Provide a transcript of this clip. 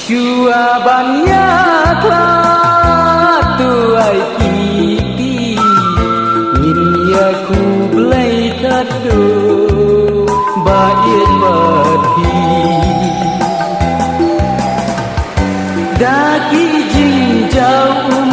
Chua banyak lah tuai kiti nhìn ya ku belai kado bait bati daki jing jauh